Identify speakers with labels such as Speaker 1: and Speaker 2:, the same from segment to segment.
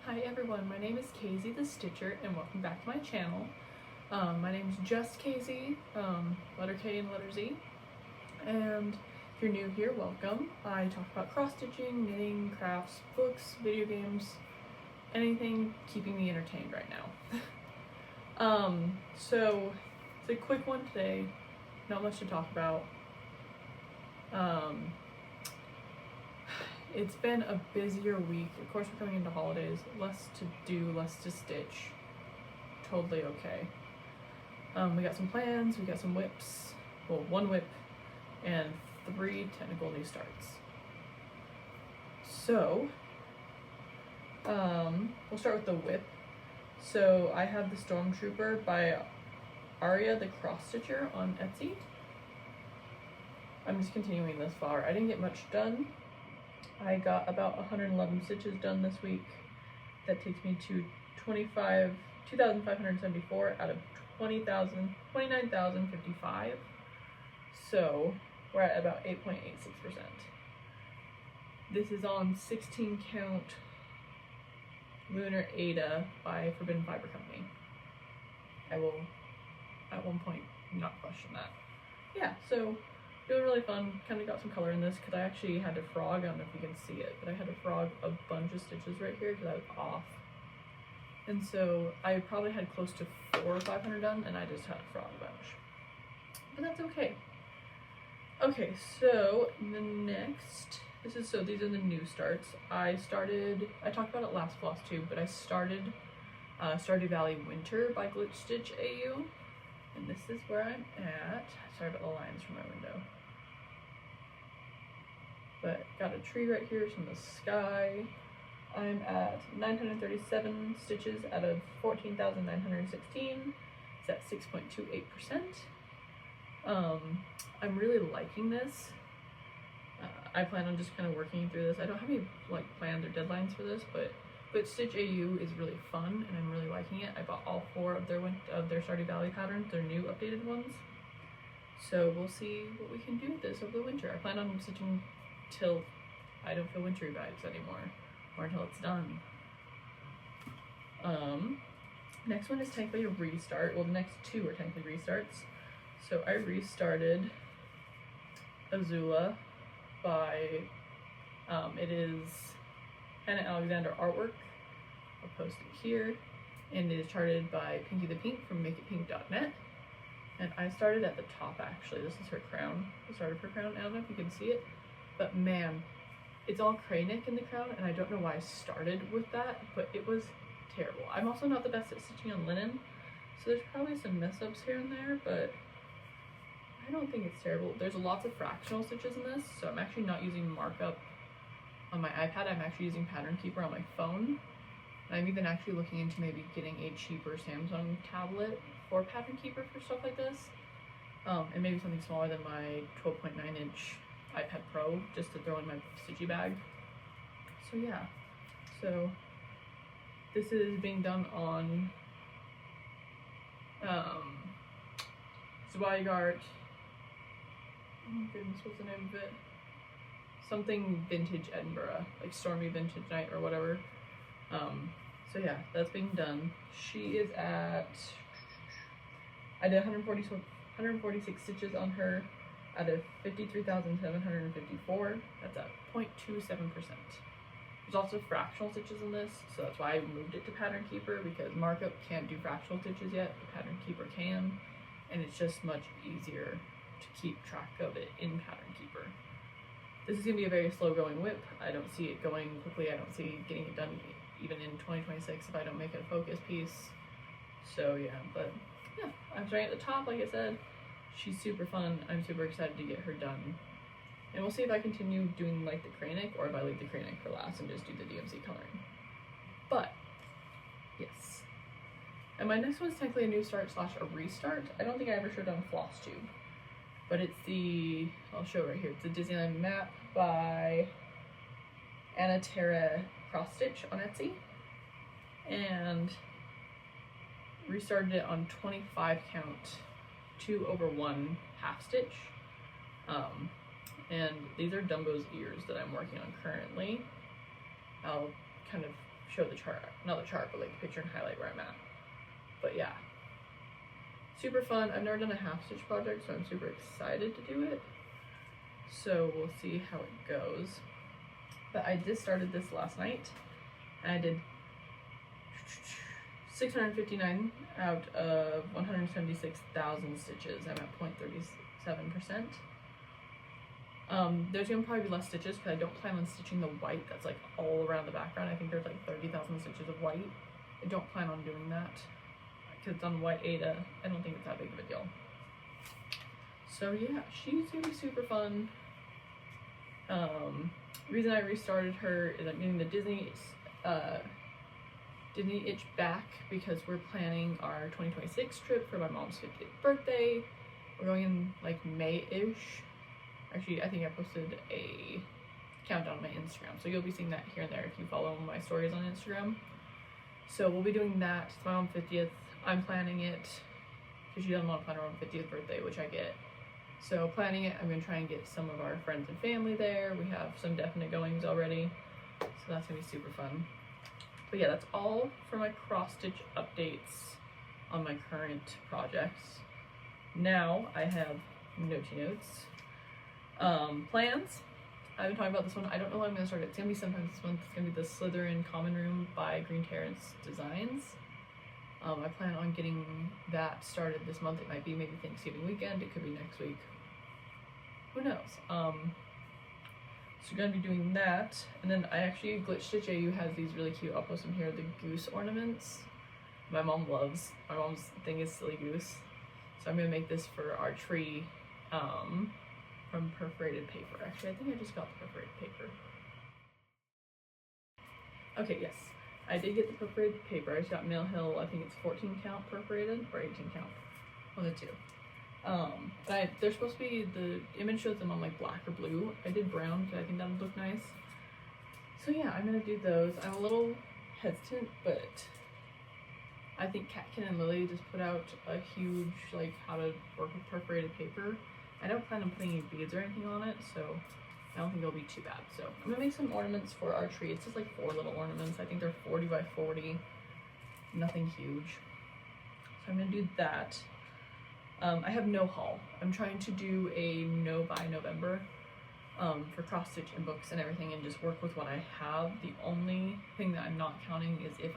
Speaker 1: Hi everyone, my name is Casey the Stitcher and welcome back to my channel. My name is just Casey, letter K and letter Z. And if you're new here, welcome. I talk about cross-stitching, knitting, crafts, books, video games, anything keeping me entertained right now. So it's a quick one today, not much to talk about. It's been a busier week. Of course, we're coming into holidays. Less to do, less to stitch. Totally okay. We got some plans, we got some whips. Well, one whip and 3 technical new starts. So, we'll start with the whip. So I have the Stormtrooper by Aria the Cross Stitcher on Etsy. I'm just continuing this far. I didn't get much done. I got about 111 stitches done this week. That takes me to 2,574 out of 29,055. So we're at about 8.86%. This is on 16 count Lunar Ada by Forbidden Fiber Company. I will at one point not question that. Yeah, so doing really fun. Kind of got some color in this because I actually had to frog. I don't know if you can see it, but I had to frog a bunch of stitches right here because I was off. And so I probably had close to 400 or 500 done, and I just had to frog a bunch. But that's okay. Okay, so the next, these are the new starts. I talked about it last Flosstube, but I started Stardew Valley Winter by Glitch Stitch AU. And this is where I'm at. Sorry about the lines from my window. But got a tree right here, some of the sky. I'm at 937 stitches out of 14,916. It's at 6.28%. I'm really liking this. I plan on just kind of working through this. I don't have any plans or deadlines for this, but Stitch AU is really fun and I'm really liking it. I bought all 4 of their Stardew Valley patterns, their new updated ones. So we'll see what we can do with this over the winter. I plan on stitching till I don't feel wintry vibes anymore, or until it's done. Next one is technically a restart. Well, the next 2 are technically restarts. So I restarted Azula by, it is Hannah Alexander artwork. I'll post it here. And it is charted by Pinky the Pink from makeitpink.net. And I started at the top actually. This is her crown. I started her crown. I don't know if you can see it, but man, it's all cranic in the crown, and I don't know why I started with that, but it was terrible. I'm also not the best at stitching on linen, so there's probably some mess ups here and there, but I don't think it's terrible. There's lots of fractional stitches in this, so I'm actually not using markup on my iPad. I'm actually using Pattern Keeper on my phone. And I'm even actually looking into maybe getting a cheaper Samsung tablet for Pattern Keeper for stuff like this. And maybe something smaller than my 12.9-inch iPad Pro, just to throw in my stitchy bag. So yeah, so this is being done on Zweigart. Oh my goodness, what's the name of it? Something Vintage Edinburgh, like Stormy Vintage Night or whatever. So yeah, that's being done. She is at, I did 146 stitches on her out of 53,754. That's at 0.27%. There's also fractional stitches in this, so that's why I moved it to Pattern Keeper, because markup can't do fractional stitches yet, but Pattern Keeper can, and it's just much easier to keep track of it in Pattern Keeper. This is going to be a very slow going whip. I don't see it going quickly. I don't see getting it done even in 2026 if I don't make it a focus piece. So yeah, but yeah, I'm starting at the top, like I said. She's super fun. I'm super excited to get her done. And we'll see if I continue doing like the cranic, or if I leave the cranic for last and just do the DMC coloring. But yes. And my next one's technically a new start / a restart. I don't think I ever showed on Flosstube, but it's I'll show it right here. It's the Disneyland map by Anna Tara Cross Stitch on Etsy. And restarted it on 25 count 2/1 half stitch. And these are Dumbo's ears that I'm working on currently. I'll kind of show the chart, not the chart, but like the picture and highlight where I'm at. But yeah, super fun. I've never done a half stitch project, so I'm super excited to do it. So we'll see how it goes. But I just started this last night, and I did 659 out of 176,000 stitches. I'm at 0.37%. There's gonna probably be less stitches because I don't plan on stitching the white that's like all around the background. I think there's like 30,000 stitches of white. I don't plan on doing that because it's on white Aida. I don't think it's that big of a deal. So yeah, she's gonna be super fun. Reason I restarted her is I'm getting the Disney itch back because we're planning our 2026 trip for my mom's 50th birthday. We're going in like May-ish. Actually, I think I posted a countdown on my Instagram, so you'll be seeing that here and there if you follow my stories on Instagram. So we'll be doing that. It's my mom's 50th. I'm planning it because she doesn't want to plan her own 50th birthday, which I get. So planning it, I'm going to try and get some of our friends and family there. We have some definite goings already, so that's going to be super fun. But yeah, that's all for my cross-stitch updates on my current projects. Now I have notey notes. Plans. I've been talking about this one. I don't know when I'm going to start it. It's going to be sometime this month. It's going to be the Slytherin Common Room by Green Terrace Designs. I plan on getting that started this month. It might be maybe Thanksgiving weekend. It could be next week. Who knows? So we're going to be doing that. And then I actually, Glitch Stitch AU has these really cute, I'll post them here, the goose ornaments. My mom's thing is silly goose. So I'm going to make this for our tree from perforated paper. Actually, I think I just got the perforated paper. Okay, yes. I did get the perforated paper. I just got Mill Hill, I think it's 14 count perforated, or 18 count, one of the two. But they're supposed to be, the image shows them on like black or blue. I did brown because I think that would look nice. So yeah, I'm gonna do those. I'm a little hesitant, but I think Catkin and Lily just put out a huge, like, how to work with perforated paper. I don't plan on putting any beads or anything on it, so I don't think it'll be too bad. So I'm gonna make some ornaments for our tree. It's just like 4 little ornaments. I think they're 40 by 40, nothing huge. So I'm gonna do that. I have no haul. I'm trying to do a no by November for cross stitch and books and everything, and just work with what I have. The only thing that I'm not counting is if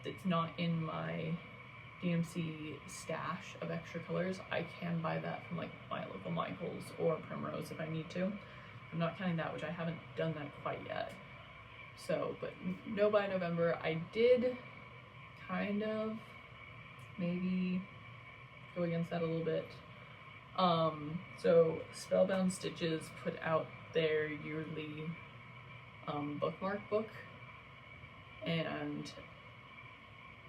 Speaker 1: it's not in my DMC stash of extra colors, I can buy that from like my local Michaels or Primrose if I need to. I'm not counting that, which I haven't done that quite yet. So, but no by November. I did kind of maybe go against that a little bit. So Spellbound Stitches put out their yearly bookmark book, and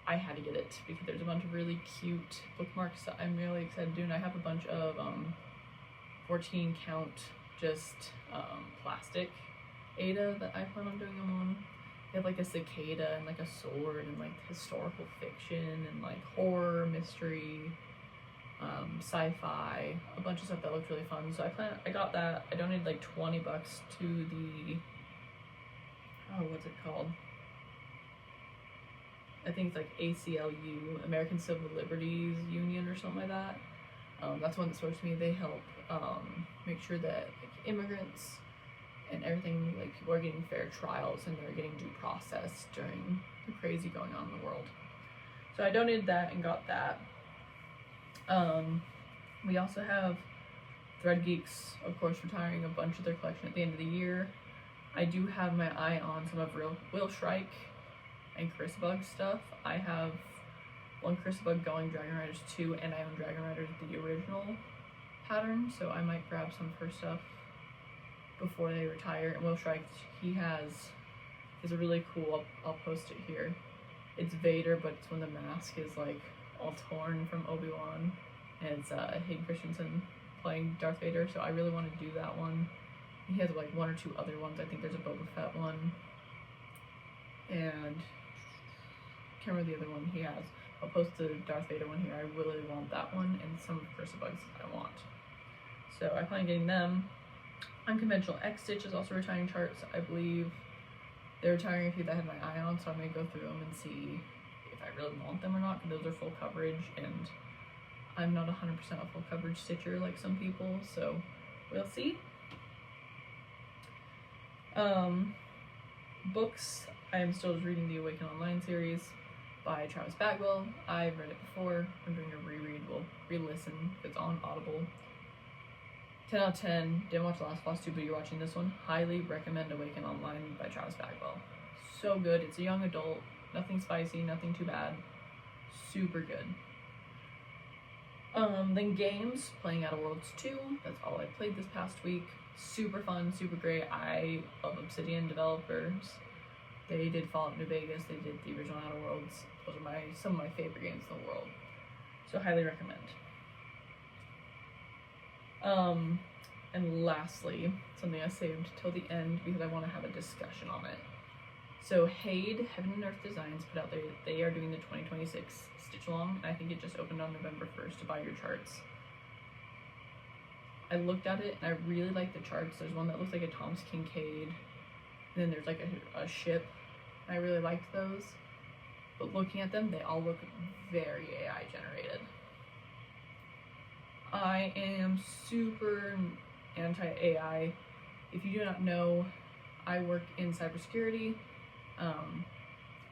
Speaker 1: I had to get it because there's a bunch of really cute bookmarks that I'm really excited to do, and I have a bunch of 14 count just plastic Aida that I plan on doing them on. They have like a cicada and like a sword and like historical fiction and like horror, mystery, sci-fi, a bunch of stuff that looked really fun. So I got that. I donated like $20 to the, what's it called? I think it's like ACLU, American Civil Liberties Union or something like that. That's one that spoke to me. They help make sure that like immigrants and everything, like people are getting fair trials and they're getting due process during the crazy going on in the world. So I donated that and got that. We also have Thread Geeks, of course, retiring a bunch of their collection at the end of the year. I do have my eye on some of Will Shrike and Chrisbug stuff. I have one Chrisbug going, Dragon Riders 2, and I own Dragon Riders the original pattern, so I might grab some of her stuff before they retire. And Will Shrike, is a really cool, I'll post it here. It's Vader, but it's when the mask is like all torn from Obi-Wan, and it's Hayden Christensen playing Darth Vader, so I really want to do that one. He has like 1 or 2 other ones. I think there's a Boba Fett one, and I can't remember the other one he has. I'll post the Darth Vader one here. I really want that one, and some of Chrisbug's I want. So I plan on getting them. Unconventional X Stitch is also retiring charts, I believe. They're retiring a few that I had my eye on, so I'm going to go through them and see if I really want them or not, because those are full coverage, and I'm not 100% a full coverage stitcher like some people, so we'll see. Books, I am still reading the Awaken Online series by Travis Bagwell. I've read it before. I'm doing a reread, well, re-listen. It's on Audible. 10 out of 10. Didn't watch the last Flosstube, but you're watching this one. Highly recommend Awaken Online by Travis Bagwell. So good. It's a young adult. Nothing spicy, nothing too bad. Super good. Then games, playing Outer Worlds 2. That's all I played this past week. Super fun, super great. I love Obsidian developers. They did Fallout New Vegas. They did the original Outer Worlds. Those are some of my favorite games in the world. So highly recommend. And lastly, something I saved till the end because I want to have a discussion on it. So HAED, Heaven and Earth Designs, put out they are doing the 2026 Stitch Along, and I think it just opened on November 1st to buy your charts. I looked at it and I really like the charts. There's one that looks like a Thomas Kincaid, and then there's like a ship. I really liked those. But looking at them, they all look very AI generated. I am super anti-AI. If you do not know, I work in cybersecurity.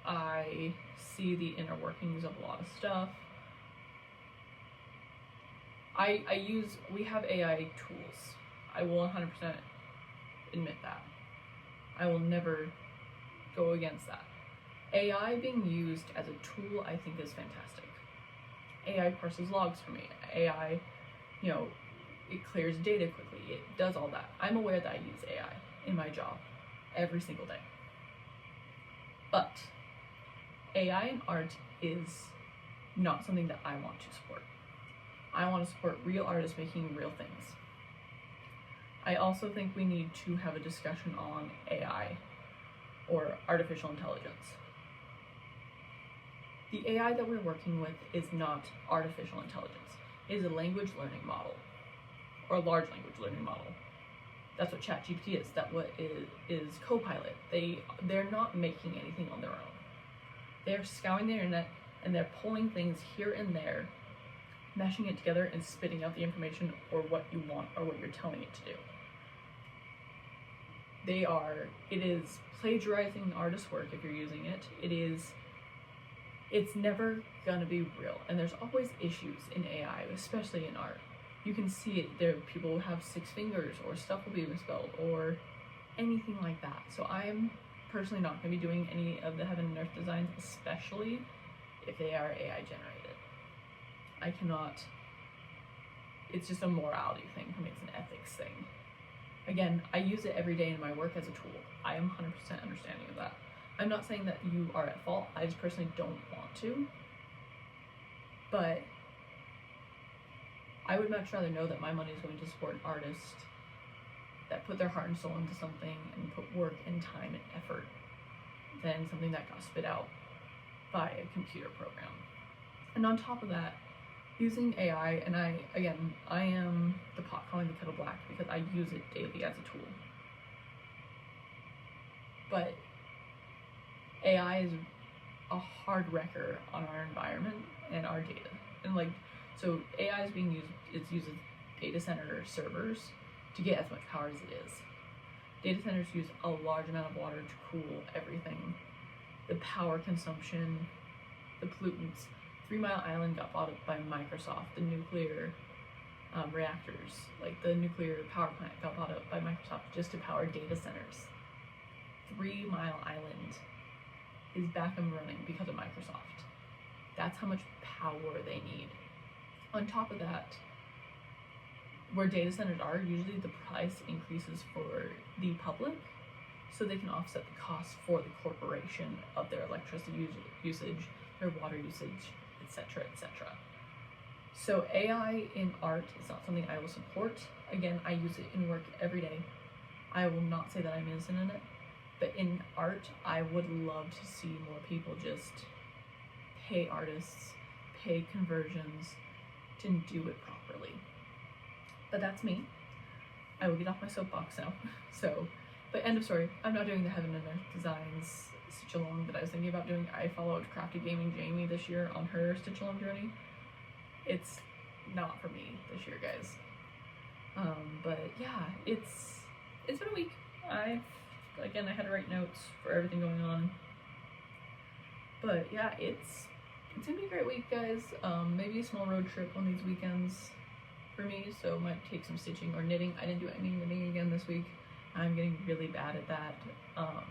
Speaker 1: I see the inner workings of a lot of stuff. We have AI tools. I will 100% admit that. I will never go against that. AI being used as a tool, I think, is fantastic. AI parses logs for me. AI, it clears data quickly. It does all that. I'm aware that I use AI in my job every single day. But AI in art is not something that I want to support. I want to support real artists making real things. I also think we need to have a discussion on AI, or artificial intelligence. The AI that we're working with is not artificial intelligence. It is a language learning model, or a large language learning model. That's what ChatGPT is. That's what is Copilot. They're not making anything on their own. They're scouring the internet and they're pulling things here and there, meshing it together and spitting out the information or what you want or what you're telling it to do. It is plagiarizing artist's work if you're using it. It's never gonna be real, and there's always issues in AI, especially in art. You can see it, there people will have 6 fingers, or stuff will be misspelled, or anything like that. So I'm personally not going to be doing any of the Heaven and Earth designs, especially if they are AI generated. I cannot, it's just a morality thing for me, it's an ethics thing. Again, I use it every day in my work as a tool. I am 100% understanding of that. I'm not saying that you are at fault, I just personally don't want to. But I would much rather know that my money is going to support an artist that put their heart and soul into something and put work and time and effort than something that got spit out by a computer program. And on top of that, using AI, and I am the pot calling the kettle black because I use it daily as a tool. But AI is a hard wrecker on our environment and our data. And so AI is being used, it's using data center servers to get as much power as it is. Data centers use a large amount of water to cool everything. The power consumption, the pollutants. 3 Mile Island got bought up by Microsoft. The nuclear reactors, like the nuclear power plant, got bought up by Microsoft just to power data centers. 3 Mile Island is back and running because of Microsoft. That's how much power they need. On top of that, where data centers are, usually the price increases for the public so they can offset the cost for the corporation of their electricity usage, their water usage, etc., etc. So AI in art is not something I will support. Again, I use it in work every day. I will not say that I'm innocent in it, but in art, I would love to see more people just pay artists, pay conversions to do it properly. But that's me. I will get off my soapbox now. So But end of story. I'm not doing the Heaven and Earth Designs stitch along that I was thinking about doing. I followed Crafty Gaming Jamie this year on her stitch along journey. It's not for me this year, guys. But yeah, it's been a week. I had to write notes for everything going on. But yeah, it's gonna be a great week, guys. Maybe a small road trip on these weekends for me, so might take some stitching or knitting. I didn't do any knitting again this week. I'm getting really bad at that. I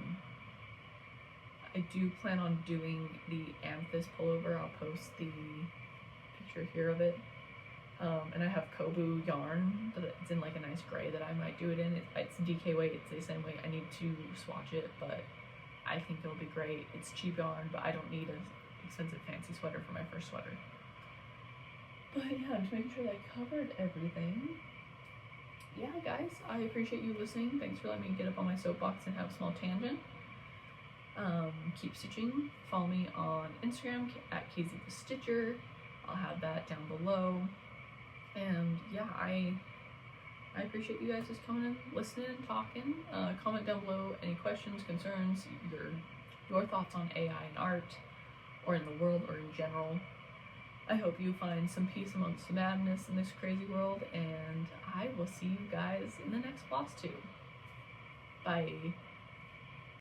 Speaker 1: do plan on doing the amethyst pullover. I'll post the picture here of it. And I have Kobu yarn that's in like a nice gray that I might do it in. It's DK weight, it's the same weight. I need to swatch it, but I think it'll be great. It's cheap yarn, but I don't need an expensive fancy sweater for my first sweater. But yeah, just making sure that I covered everything. Yeah, guys, I appreciate you listening. Thanks for letting me get up on my soapbox and have a small tangent. Keep stitching. Follow me on Instagram at Casey the Stitcher. I'll have that down below. And yeah, I appreciate you guys just coming and listening and talking. Comment down below any questions, concerns, your thoughts on AI and art, or in the world, or in general. I hope you find some peace amongst the madness in this crazy world, and I will see you guys in the next Flosstube. Bye.